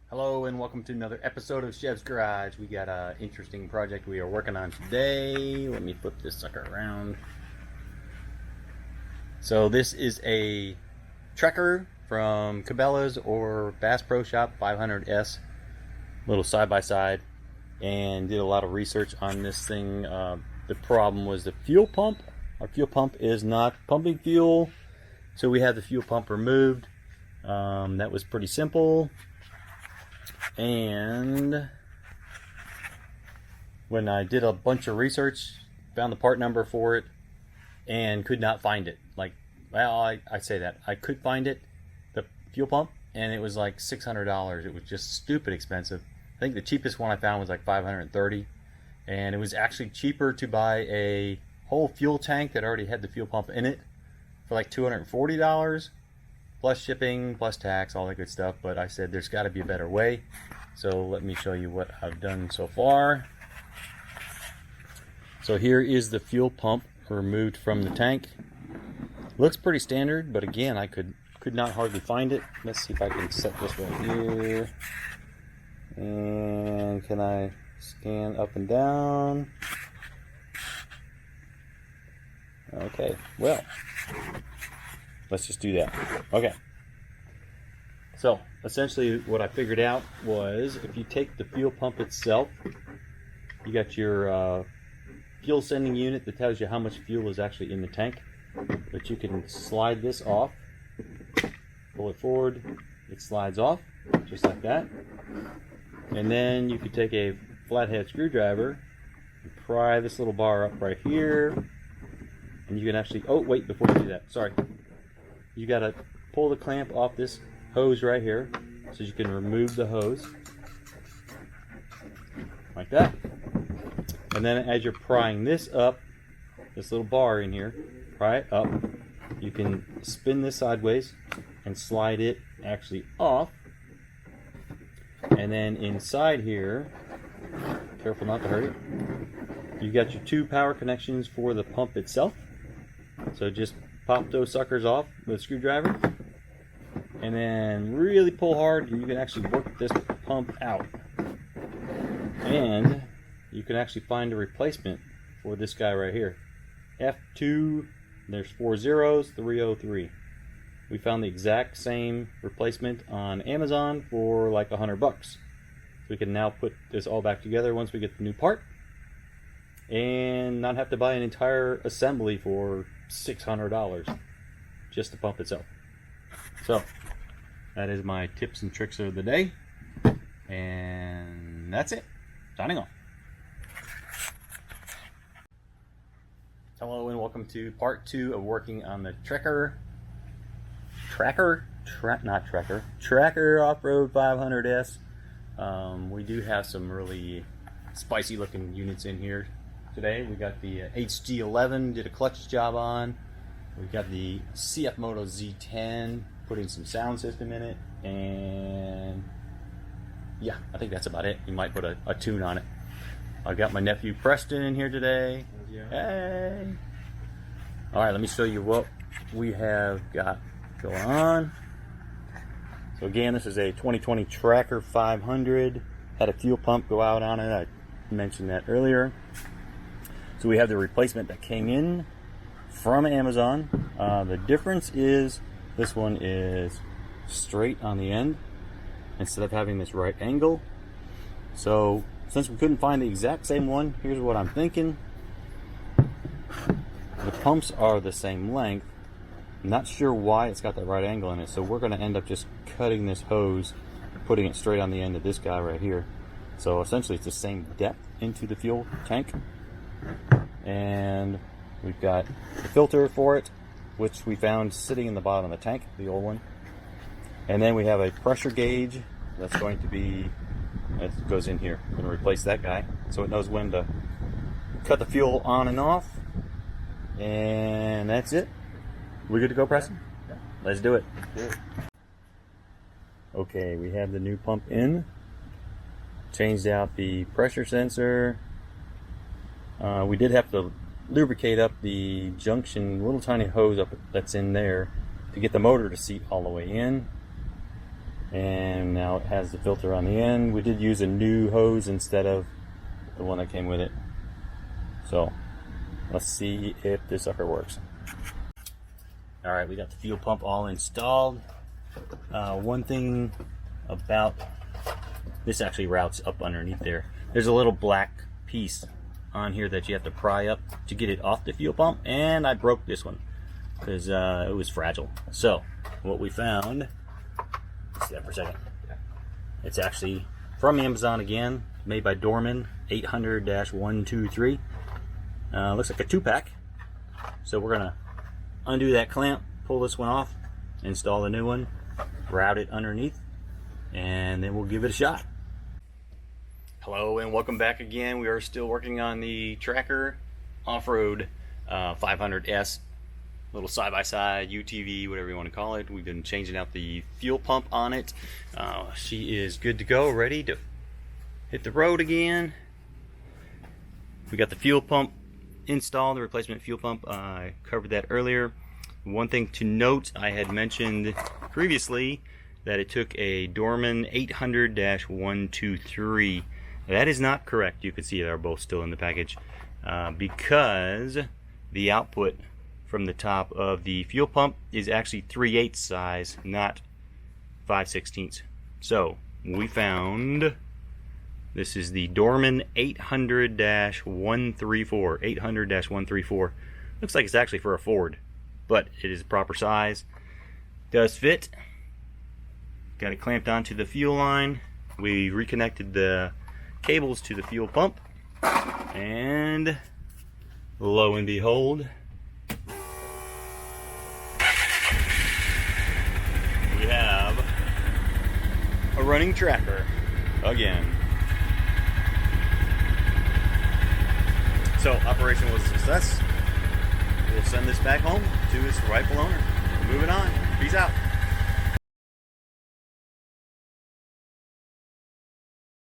Hello and welcome to another episode of Chef's Garage. We got an interesting project we are working on today. Let me flip this sucker around. So this is a Trekker from Cabela's or Bass Pro Shop 500S, little side-by-side, and did a lot of research on this thing. The problem was the fuel pump. Our fuel pump is not pumping fuel, so we had the fuel pump removed. That was pretty simple. And when I did a bunch of research, found the part number for it and could not find it. I say that. I could find it, the fuel pump, and it was like $600. It was just stupid expensive. I think the cheapest one I found was like $530. And it was actually cheaper to buy a whole fuel tank that already had the fuel pump in it for like $240. Plus shipping, plus tax, all that good stuff. But I said there's got to be a better way. So let me show you what I've done so far. So here is the fuel pump removed from the tank. Looks pretty standard, but again, I could not hardly find it. Let's see if I can set this right here. And can I scan up and down? Okay, well, let's just do that. Okay. So, essentially what I figured out was if you take the fuel pump itself, you got your fuel sending unit that tells you how much fuel is actually in the tank. But you can slide this off, pull it forward, it slides off, just like that. And then you could take a flathead screwdriver and pry this little bar up right here. And you can actually, oh wait, before you do that, sorry. You gotta pull the clamp off this hose right here so you can remove the hose like that. And then as you're prying this up, this little bar in here, pry it up, you can spin this sideways and slide it actually off. And then inside here, careful not to hurt it, you got your two power connections for the pump itself. So just pop those suckers off with a screwdriver and then really pull hard, and you can actually work this pump out. And you can actually find a replacement for this guy right here. F2, there's 4 zeros, 303. We found the exact same replacement on Amazon for like $100. So we can now put this all back together once we get the new part and not have to buy an entire assembly for $600, just the pump itself. So that is my tips and tricks of the day, and that's it. Signing off. Hello and welcome to part 2 of working on the Trekker Off-Road 500S. We do have some really spicy looking units in here today. We got the HG11, did a clutch job on. We got the CF Moto Z10, putting some sound system in it, and yeah, I think that's about it. You might put a tune on it. I got my nephew Preston in here today. Yeah. Hey! Alright, let me show you what we have got going on. So again, this is a 2020 Trekker 500. Had a fuel pump go out on it. I mentioned that earlier. So we have the replacement that came in from Amazon. The difference is this one is straight on the end instead of having this right angle. So since we couldn't find the exact same one, here's what I'm thinking. The pumps are the same length. I'm not sure why it's got that right angle in it, so we're going to end up just cutting this hose, putting it straight on the end of this guy right here. So essentially it's the same depth into the fuel tank. And we've got the filter for it, which we found sitting in the bottom of the tank, the old one. And then we have a pressure gauge that's going to be, it goes in here. We're going to replace that guy so it knows when to cut the fuel on and off. And that's it. We good to go, Preston? Yeah. Let's do it. Okay, we have the new pump in. Changed out the pressure sensor. We did have to lubricate up the junction, little tiny hose up that's in there to get the motor to seat all the way in. and now it has the filter on the end. We did use a new hose instead of the one that came with it. So let's see if this sucker works. Alright, we got the fuel pump all installed. One thing about this, actually routes up underneath there. There's a little black piece on here that you have to pry up to get it off the fuel pump, and I broke this one because it was fragile. So what we found, let's see that for a second. It's actually from Amazon again, made by Dorman, 800-123. Looks like a 2-pack. So we're gonna undo that clamp, pull this one off, install the new one, route it underneath, and then we'll give it a shot. Hello and welcome back again. We are still working on the Tracker Off-Road 500S, little side-by-side UTV, whatever you want to call it. We've been changing out the fuel pump on it. She is good to go, ready to hit the road again. We got the fuel pump installed, the replacement fuel pump. I covered that earlier. One thing to note, I had mentioned previously that it took a Dorman 800-123. That is not correct. You can see they're both still in the package because the output from the top of the fuel pump is actually 3/8 size, not 5/16. So we found, this is the Dorman 800-134. 800-134. Looks like it's actually for a Ford, but it is proper size. Does fit. Got it clamped onto the fuel line. We reconnected the cables to the fuel pump, and lo and behold, we have a running tracker again. So operation was a success. We'll send this back home to its rightful owner. Moving on. Peace out.